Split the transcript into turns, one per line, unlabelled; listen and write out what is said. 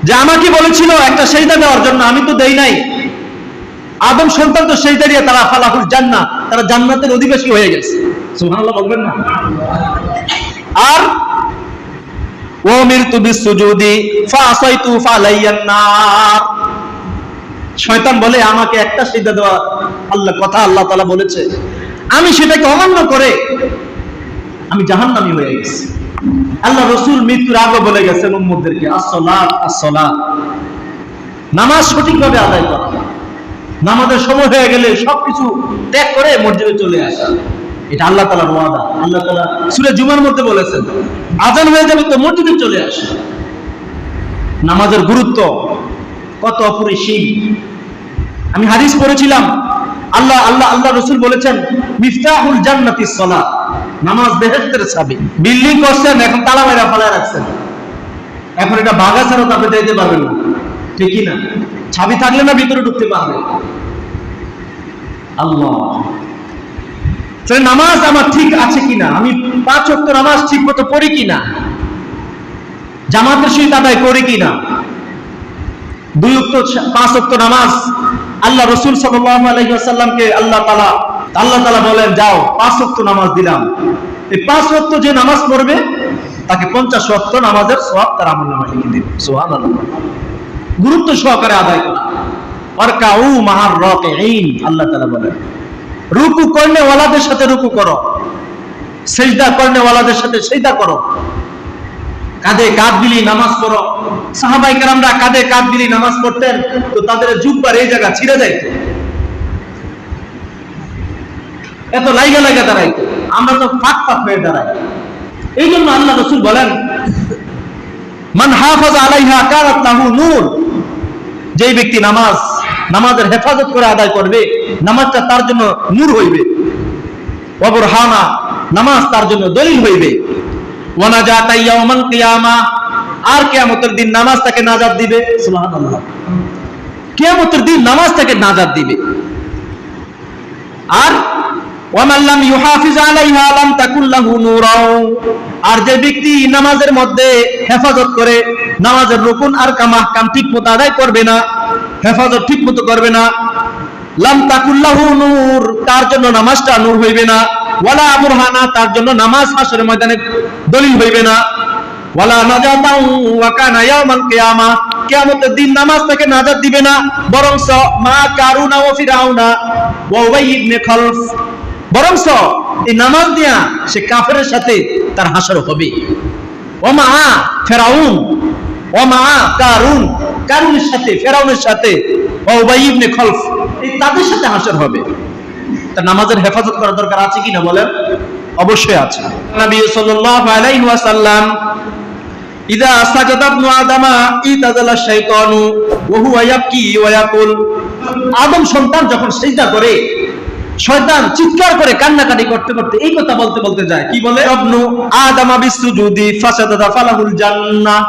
যে আমাকে বলেছিল একটা সেজদা দেওয়ার জন্য, আমি তো দেই নাই। আদম সন্তান তো সেজদা দিয়ে তারা ফালাহুল জান্নাহ, তারা জান্নাতের অধিবাসী হয়ে গেছে। সুবহানাল্লাহ বলবেন না? আর ওমিরতু বিসসুজুদি ফাআসাইতু ফালাইয়ান নার, শয়তান বলে আমাকে একটা সিজদা দেওয়া আল্লাহ তাআলা বলেছে, আমি সেটাকে অমান্য করে আমি জাহান্নামী হয়ে গেছি। আল্লাহ রাসূল মৃত্যুর আগে বলে গেছেন উম্মতদেরকে, আসসালাত আসসালাত, নামাজ সঠিকভাবে আদায় করা। নামাজের সময় হয়ে গেলে সবকিছু ত্যাগ করে মসজিদে চলে আসা, এটা আল্লাহ তাআলার ওয়াদা। আল্লাহ তাআলা সূরা জুমার মধ্যে বলেছেন, আযান হয়ে যাবে তো মসজিদে চলে আসা। নামাজের গুরুত্ব কত অপরিসীম। আমি হাদিস পড়েছিলাম, আল্লাহ রাসূল বলেছেন, মিফতাহুল জান্নাতিস সালাত, নামাজ বেহেশতের চাবি। বিল্ডিং করছেন, এখন তালা মাইরা ফেলায় রাখছেন, এখন এটা ভাঙা ছাড়া আপনি যাইতে পারবেন না, ঠিক কি না? চাবি থাকলে না ভিতরে ঢুকতে পারবে। আল্লাহ, নামাজ আমার ঠিক আছে কিনা, আমি 5 ওয়াক্ত নামাজ ঠিক মতো পড়ি কিনা, জামাতের সহিত আদায় করি কিনা, 2 ওয়াক্ত 5 ওয়াক্ত নামাজ আল্লাহ রাসূল সাল্লাল্লাহু আলাইহি ওয়াসাল্লামকে আল্লাহ তাআলা বলেন, যাও 5 ওয়াক্ত নামাজ দিলাম। এই 5 ওয়াক্ত যে নামাজ পড়বে তাকে 50 ওয়াক্ত নামাজের সওয়াব তার আমলনামায় লিখে দিবে। সুবহানাল্লাহ। গুরুত্ব সহকারে আদায় করা। ওয়ারকাউ মা'আর রাকিঈন, আল্লাহ তাআলা বলেন, রুকু করনে ওয়ালাদের সাথে রুকু করো, সিজদা করনে ওয়ালাদের সাথে সিজদা করো, কাঁধে কাঁধ মিলিয়ে নামাজ পড়ো। সাহাবায়ে কেরামরা কাঁধে কাঁধ মিলিয়ে নামাজ পড়তেন তো তাদের জুব্বার এই জায়গা ছিঁড়ে যাইত, এত লাগা দাঁড়াইতো। আমরা তো ফাঁক হয়ে দাঁড়াই। এই জন্য আল্লাহ রাসূল বলেন, মান হাফাযা আলাইহা কানাত লাহু নূর, যে ব্যক্তি নামাজের হেফাজত করে আদায় করবে, নামাজটা তার জন্য নূর হইবে। ওয়া বুরহানা, নামাজ তার জন্য দলিল হইবে। ওয়া নাজাতা ইয়াউমাল কিয়ামা, আর কিয়ামতের দিন নামাজ তাকে নাজাত দিবে। সুবহানাল্লাহ। কিয়ামতের দিন নামাজ তাকে নাজাত দিবে। আর ওয়া মান লাম ইউহাফিজ আলাইহা লাম তাকুল লাহু নূরাও, আর যে ব্যক্তি নামাজের মধ্যে হেফাজত করে, নামাজের রুকুন আর আহকাম ঠিকমতো আদায় করবে না, হেফাজত ঠিকমতো করবে না, লাম তাকুল লাহু নূর, তার জন্য নামাজটা নূর হইবে না। ওয়ালা বুরহানা, তার জন্য নামাজ হাশরের ময়দানে দলিল হইবে না। ওয়ালা নাজাতা ওয়া কানা ইয়াউমাল কিয়ামা, কিয়ামতের দিন নামাজ তাকে নাজাত দিবে না, বরং মা কারুনা ওয়া ফিরাউনা ওয়া উবাই ইবনে খালফ, বরং এই নামাজ দিয়া সে কাফেরের সাথে তার হাশর হবে। ওয়া মা ফিরাউন ওয়া মা কারুনের সাথে, ফিরাউনের সাথে, ওয়া উবাই ইবনে খালফ, এই তাদের সাথে হাশর হবে। তা নামাজের হেফাজত করার দরকার আছে কিনা বলেন? অবশ্যই আছে। নবী সাল্লাল্লাহু আলাইহি ওয়াসাল্লাম, ইযা সাজাদা ইবনু আদামা ইতাজালা শাইতানু ওয়া হুয়া ইয়াবকি ওয়া ইয়াকুল, আদম সন্তান যখন সিজদা করে, শয়তান চিৎকার করে কান্নাকাটি করতে করতে এই কথা বলতে যায়, কি বলে? ইবনু আদামা বিসসুজুদি ফাসাদাদা ফালাহুল জান্নাহ।